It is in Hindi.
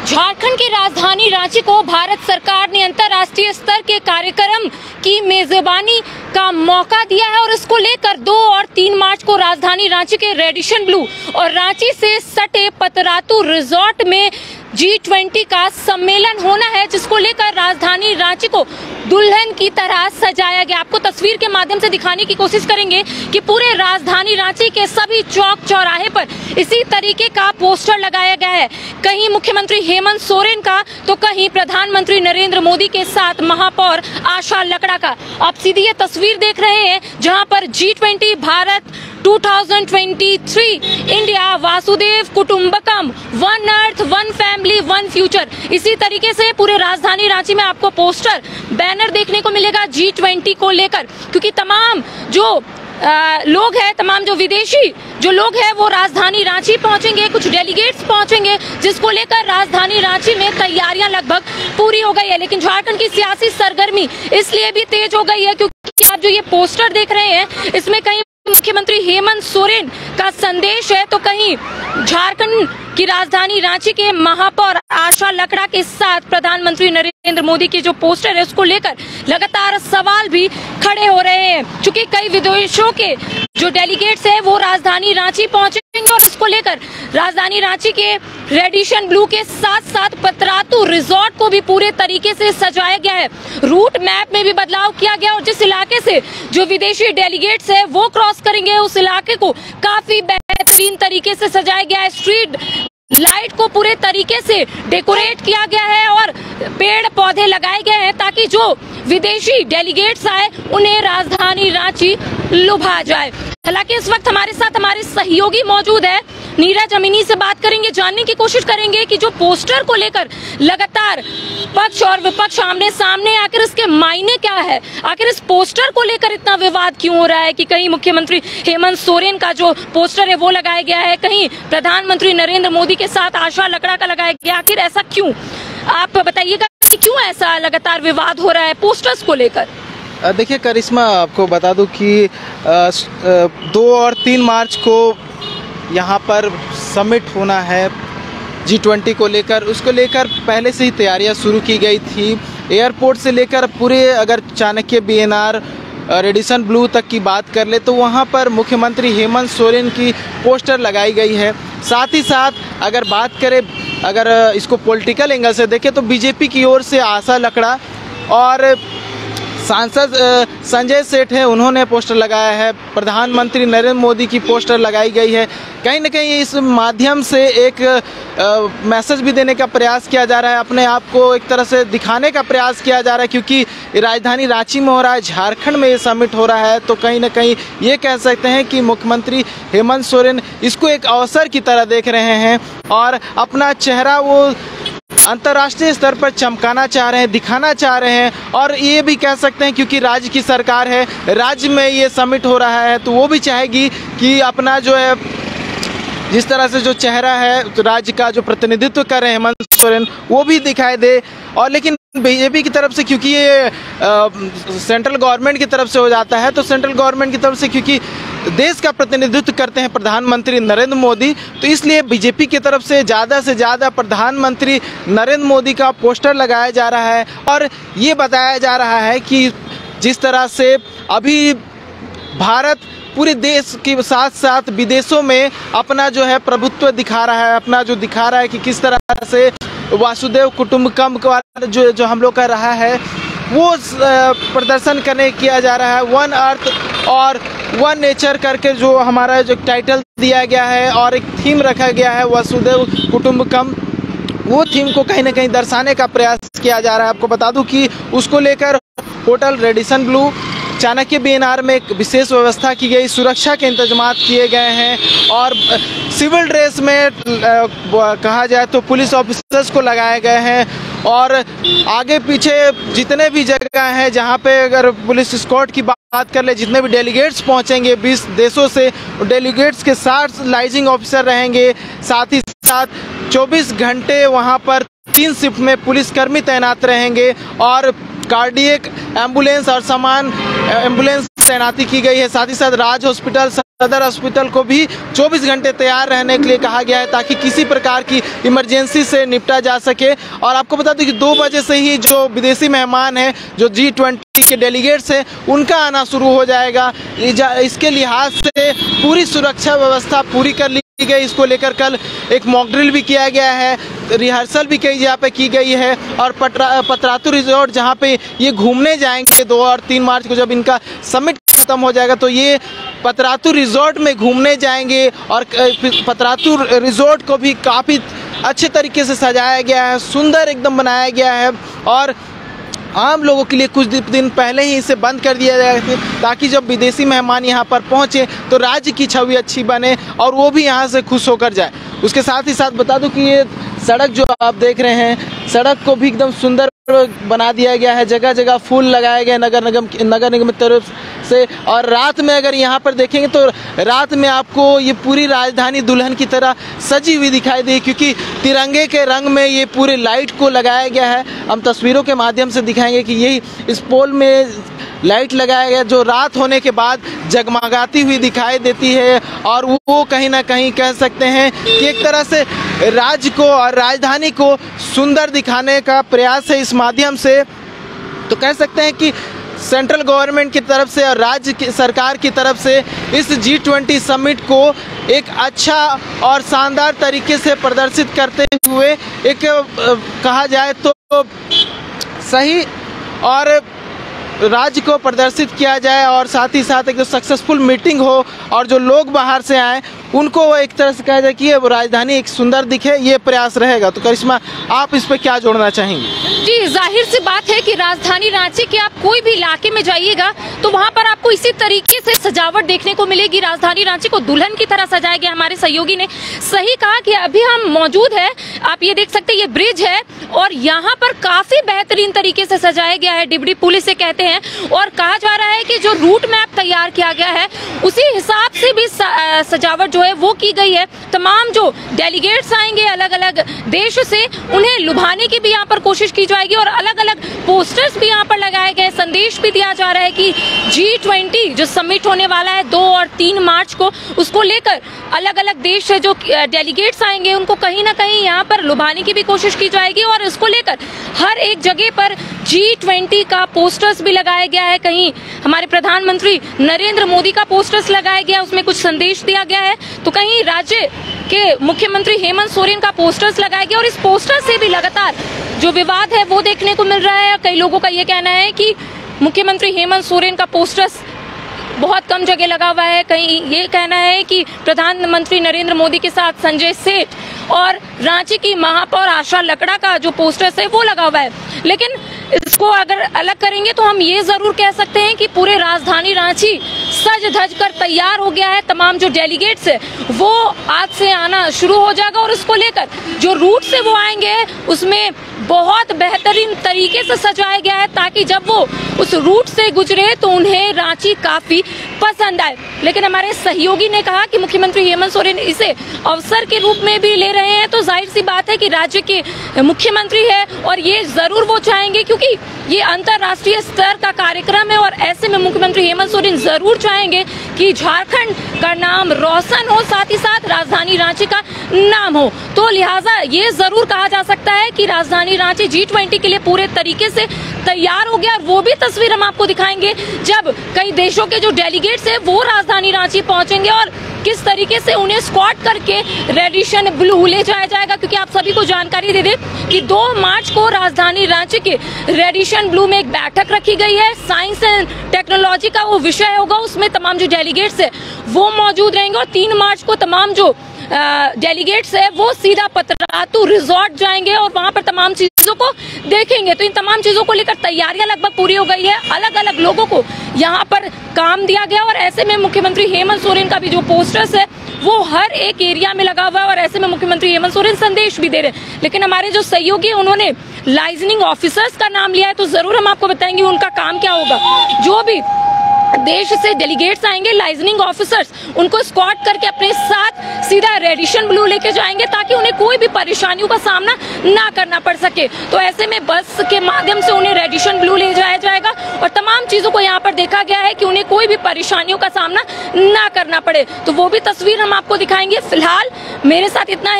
झारखंड की राजधानी रांची को भारत सरकार ने अंतर्राष्ट्रीय स्तर के कार्यक्रम की मेजबानी का मौका दिया है और इसको लेकर 2 और 3 मार्च को राजधानी रांची के रेडिशन ब्लू और रांची से सटे पतरातू रिजॉर्ट में G20 का सम्मेलन होना है, जिसको लेकर राजधानी रांची को दुल्हन की तरह सजाया गया। आपको तस्वीर के माध्यम से दिखाने की कोशिश करेंगे कि पूरे राजधानी रांची के सभी चौक चौराहे पर इसी तरीके का पोस्टर लगाया गया है। कहीं मुख्यमंत्री हेमंत सोरेन का तो कहीं प्रधानमंत्री नरेंद्र मोदी के साथ महापौर आशा लकड़ा का। आप सीधी ये तस्वीर देख रहे हैं जहां पर G20 भारत 2023 इंडिया वासुदेव कुटुंबकम, one earth one family one future, इसी तरीके से पूरे राजधानी रांची में आपको पोस्टर बैनर देखने को मिलेगा G20 को लेकर, क्योंकि तमाम जो लोग हैं, तमाम जो विदेशी जो लोग हैं वो राजधानी रांची पहुंचेंगे, कुछ डेलीगेट्स पहुंचेंगे, जिसको लेकर राजधानी रांची में तैयारियां लगभग पूरी हो गई है। लेकिन झारखंड की सियासी सरगर्मी इसलिए भी तेज हो गई है क्योंकि आप जो ये पोस्टर देख रहे हैं इसमें कहीं मुख्यमंत्री हेमंत सोरेन का संदेश है तो कहीं झारखंड की राजधानी रांची के महापौर आशा लकड़ा के साथ प्रधानमंत्री नरेंद्र मोदी के जो पोस्टर है उसको लेकर लगातार सवाल भी खड़े हो रहे हैं, क्योंकि कई विदेशों के जो डेलीगेट्स है वो राजधानी रांची पहुंचेंगे और इसको लेकर राजधानी रांची के रेडिशन ब्लू के साथ साथ पतरातू रिजॉर्ट को भी पूरे तरीके से सजाया गया है। रूट मैप में भी बदलाव किया गया और जिस इलाके से जो विदेशी डेलीगेट्स है वो क्रॉस करेंगे उस इलाके को काफी बेहतरीन तरीके से सजाया गया है। स्ट्रीट लाइट को पूरे तरीके से डेकोरेट किया गया है और पेड़ पौधे लगाए गए हैं ताकि जो विदेशी डेलीगेट्स आए उन्हें राजधानी रांची लुभा जाए। हालांकि इस वक्त हमारे साथ हमारे सहयोगी मौजूद है, नीरज अमीनी से बात करेंगे, जानने की कोशिश करेंगे कि जो पोस्टर को लेकर लगातार पक्ष और विपक्ष आमने सामने, आखिर इसके मायने क्या है, आखिर इस पोस्टर को लेकर इतना विवाद क्यों हो रहा है कि कहीं मुख्यमंत्री हेमंत सोरेन का जो पोस्टर है वो लगाया गया है, कहीं प्रधानमंत्री नरेंद्र मोदी के साथ आशा लकड़ा का लगाया गया, आखिर ऐसा क्यों? आप बताइएगा कि क्यों ऐसा लगातार विवाद हो रहा है पोस्टर्स को लेकर? देखिए करिश्मा, आपको बता दूं कि 2 और 3 मार्च को यहाँ पर समिट होना है G20 को लेकर। उसको लेकर पहले से ही तैयारियां शुरू की गई थी। एयरपोर्ट से लेकर पूरे अगर चाणक्य BNR रेडिशन ब्लू तक की बात कर ले तो वहाँ पर मुख्यमंत्री हेमंत सोरेन की पोस्टर लगाई गई है। साथ ही साथ अगर बात करें, अगर इसको पॉलिटिकल एंगल से देखें तो बीजेपी की ओर से आशा लकड़ा और सांसद संजय सेठ है, उन्होंने पोस्टर लगाया है। प्रधानमंत्री नरेंद्र मोदी की पोस्टर लगाई गई है। कहीं ना कहीं इस माध्यम से एक मैसेज भी देने का प्रयास किया जा रहा है, अपने आप को एक तरह से दिखाने का प्रयास किया जा रहा है, क्योंकि राजधानी रांची में हो रहा है, झारखंड में ये समिट हो रहा है। तो कहीं ना कहीं ये कह सकते हैं कि मुख्यमंत्री हेमंत सोरेन इसको एक अवसर की तरह देख रहे हैं और अपना चेहरा वो अंतर्राष्ट्रीय स्तर पर चमकाना चाह रहे हैं, दिखाना चाह रहे हैं। और ये भी कह सकते हैं क्योंकि राज्य की सरकार है, राज्य में ये समिट हो रहा है तो वो भी चाहेगी कि अपना जो है जिस तरह से जो चेहरा है तो राज्य का जो प्रतिनिधित्व कर रहे हैं हेमंत सोरेन वो भी दिखाई दे। और लेकिन बीजेपी की तरफ से क्योंकि ये सेंट्रल गवर्नमेंट की तरफ से हो जाता है तो सेंट्रल गवर्नमेंट की तरफ से क्योंकि देश का प्रतिनिधित्व करते हैं प्रधानमंत्री नरेंद्र मोदी, तो इसलिए बीजेपी की तरफ से ज़्यादा प्रधानमंत्री नरेंद्र मोदी का पोस्टर लगाया जा रहा है। और ये बताया जा रहा है कि जिस तरह से अभी भारत पूरे देश के साथ साथ विदेशों में अपना जो है प्रभुत्व दिखा रहा है, अपना जो दिखा रहा है कि किस तरह से वासुदेव कुटुंबकम का जो हम लोग कर रहा है वो प्रदर्शन करने किया जा रहा है। वन अर्थ और वन नेचर करके जो हमारा जो टाइटल दिया गया है और एक थीम रखा गया है वसुदेव कुटुंबकम, वो थीम को कहीं ना कहीं दर्शाने का प्रयास किया जा रहा है। आपको बता दूं कि उसको लेकर hotel Radisson blue Chanakya BNR में एक विशेष व्यवस्था की गई, सुरक्षा के इंतजाम किए गए हैं और सिविल ड्रेस में कहा जाए तो पुलिस ऑफिसर्स को लगाए गए हैं। और आगे पीछे जितने भी जगह हैं जहां पे अगर पुलिस स्कॉट की बात कर ले, जितने भी डेलीगेट्स पहुंचेंगे 20 देशों से, डेलीगेट्स के साथ लाइजिंग ऑफिसर रहेंगे। साथ ही साथ 24 घंटे वहां पर 3 शिफ्ट में पुलिसकर्मी तैनात रहेंगे और कार्डियक एम्बुलेंस और सामान एम्बुलेंस तैनाती की गई है। साथ ही साथ राज हॉस्पिटल सदर हॉस्पिटल को भी 24 घंटे तैयार रहने के लिए कहा गया है, ताकि किसी प्रकार की इमरजेंसी से निपटा जा सके। और आपको बता दूं कि 2 बजे से ही जो विदेशी मेहमान हैं, जो G20 के डेलीगेट्स हैं, उनका आना शुरू हो जाएगा। इसके लिहाज से पूरी सुरक्षा व्यवस्था पूरी कर ली गई। इसको लेकर कल एक मॉक ड्रिल भी किया गया है, रिहर्सल भी कई जगह पे की गई है। और पतरातू रिजॉर्ट जहाँ पे ये घूमने जाएंगे 2 और 3 मार्च को, जब इनका समिट खत्म हो जाएगा, तो ये पतरातू रिजॉर्ट में घूमने जाएंगे। और पतरातू रिजॉर्ट को भी काफ़ी अच्छे तरीके से सजाया गया है, सुंदर एकदम बनाया गया है। और आम लोगों के लिए कुछ दिन पहले ही इसे बंद कर दिया गया था, ताकि जब विदेशी मेहमान यहाँ पर पहुँचे तो राज्य की छवि अच्छी बने और वो भी यहाँ से खुश होकर जाए। उसके साथ ही साथ बता दूं कि ये सड़क जो आप देख रहे हैं, सड़क को भी एकदम सुंदर बना दिया गया है। जगह जगह फूल लगाए गए नगर निगम की तरफ से। और रात में अगर यहाँ पर देखेंगे तो रात में आपको ये पूरी राजधानी दुल्हन की तरह सजी हुई दिखाई देगी, क्योंकि तिरंगे के रंग में ये पूरे लाइट को लगाया गया है। हम तस्वीरों के माध्यम से दिखाएंगे कि यही इस पोल में लाइट लगाया गया, जो रात होने के बाद जगमगाती हुई दिखाई देती है। और वो कहीं ना कहीं कह सकते हैं कि एक तरह से राज्य को और राजधानी को सुंदर दिखाने का प्रयास है इस माध्यम से। तो कह सकते हैं कि सेंट्रल गवर्नमेंट की तरफ से और राज्य की सरकार की तरफ से इस G20 समिट को एक अच्छा और शानदार तरीके से प्रदर्शित करते हुए एक कहा जाए तो सही और राज्य को प्रदर्शित किया जाए, और साथ ही साथ एक जो सक्सेसफुल मीटिंग हो और जो लोग बाहर से आए उनको एक तरह से कहा जाए कि ये राजधानी एक सुंदर दिखे, ये प्रयास रहेगा। तो करिश्मा, आप इस पे क्या जोड़ना चाहेंगी? जी, जाहिर सी बात है कि राजधानी रांची के आप कोई भी इलाके में जाइएगा तो वहाँ पर आपको इसी तरीके से सजावट देखने को मिलेगी। राजधानी रांची को दुल्हन की तरह सजाया गया। हमारे सहयोगी ने सही कहा कि अभी हम मौजूद है, आप ये देख सकते हैं, ये ब्रिज है और यहाँ पर काफी बेहतरीन तरीके से सजाया गया है। डिबडी पुल इसे कहते हैं। और कहा जा रहा है कि जो रूट मैप तैयार किया गया है उसी हिसाब से भी सजावट जो है वो की गई है। तमाम जो डेलीगेट्स आएंगे अलग अलग देश से, उन्हें लुभाने की भी यहाँ पर कोशिश की जाएगी और अलग अलग पोस्टर्स भी यहाँ पर लगाए गए। संदेश भी दिया जा रहा है कि G20 जो समिट होने वाला है 2 और 3 मार्च को, उसको लेकर अलग अलग देश से जो डेलीगेट्स आएंगे उनको कहीं ना कहीं यहाँ पर लुभाने की भी कोशिश की जाएगी। और इसको लेकर हर एक जगह पर G20 का पोस्टर्स भी लगाया गया है। कहीं हमारे प्रधानमंत्री नरेंद्र मोदी का पोस्टर्स लगाया गया, उसमें कुछ संदेश दिया गया है, तो कहीं राज्य के मुख्यमंत्री हेमंत सोरेन का पोस्टर्स लगाया गया। और इस पोस्टर से भी लगातार जो विवाद है वो देखने को मिल रहा है। कई लोगों का ये कहना है कि मुख्यमंत्री हेमंत सोरेन का पोस्टर्स बहुत कम जगह लगा हुआ है। कहीं ये कहना है कि प्रधानमंत्री नरेंद्र मोदी के साथ संजय सेठ और रांची की महापौर आशा लकड़ा का जो पोस्टर्स है वो लगा हुआ है। लेकिन इसको अगर अलग करेंगे तो हम ये जरूर कह सकते हैं कि पूरे राजधानी रांची सज धज कर तैयार हो गया है। तमाम जो डेलीगेट्स है वो आज से आना शुरू हो जाएगा और इसको लेकर जो रूट से वो आएंगे उसमें बहुत बेहतरीन तरीके से सजाया गया है, ताकि जब वो उस रूट से गुजरे तो उन्हें रांची काफी पसंद आए। लेकिन हमारे सहयोगी ने कहा कि मुख्यमंत्री हेमंत सोरेन इसे अवसर के रूप में भी ले रहे हैं, तो जाहिर सी बात है कि राज्य के मुख्यमंत्री है और ये जरूर वो चाहेंगे, क्योंकि ये अंतर्राष्ट्रीय स्तर का कार्यक्रम है। और ऐसे में मुख्यमंत्री हेमंत सोरेन जरूर चाहेंगे कि झारखंड का नाम रोशन हो, साथ ही साथ राजधानी रांची का नाम हो। तो लिहाजा ये जरूर कहा जा सकता है कि राजधानी रांची G20 के लिए पूरे तरीके से तैयार हो गया। और वो भी तस्वीर हम आपको दिखाएंगे जब कई देशों के जो डेलीगेट्स है वो राजधानी रांची पहुंचेंगे और किस तरीके से उन्हें स्क्वाड करके रेडिशन ब्लू ले जाया जाएगा। क्योंकि आप सभी को जानकारी दे दें कि 2 मार्च को राजधानी रांची के रेडिशन ब्लू में एक बैठक रखी गई है। साइंस एंड टेक्नोलॉजी का वो विषय होगा, उसमें तमाम जो डेलीगेट्स है वो मौजूद रहेंगे। और 3 मार्च को तमाम जो डेलीगेट्स है वो सीधा पतरातू रिजॉर्ट जाएंगे और वहां पर तमाम चीजों को देखेंगे। तो इन तमाम चीजों को लेकर तैयारियां लगभग पूरी हो गई है। अलग अलग लोगों को यहाँ पर काम दिया गया और ऐसे में मुख्यमंत्री हेमंत सोरेन का भी जो पोस्टर्स है वो हर एक एरिया में लगा हुआ है। और ऐसे में मुख्यमंत्री हेमंत सोरेन संदेश भी दे रहे हैं। लेकिन हमारे जो सहयोगी है उन्होंने लाइजनिंग ऑफिसर्स का नाम लिया है, तो जरूर हम आपको बताएंगे उनका काम क्या होगा। जो भी देश से डेलीगेट्स आएंगे, लाइजनिंग ऑफिसर्स, उनको स्क्वाड करके अपने साथ सीधा रेडिशन ब्लू लेके जाएंगे ताकि उन्हें कोई भी परेशानियों का सामना ना करना पड़ सके। तो ऐसे में बस के माध्यम से उन्हें रेडिशन ब्लू ले जाया जाएगा और तमाम चीजों को यहाँ पर देखा गया है कि उन्हें कोई भी परेशानियों का सामना ना करना पड़े। तो वो भी तस्वीर हम आपको दिखाएंगे। फिलहाल मेरे साथ इतना है।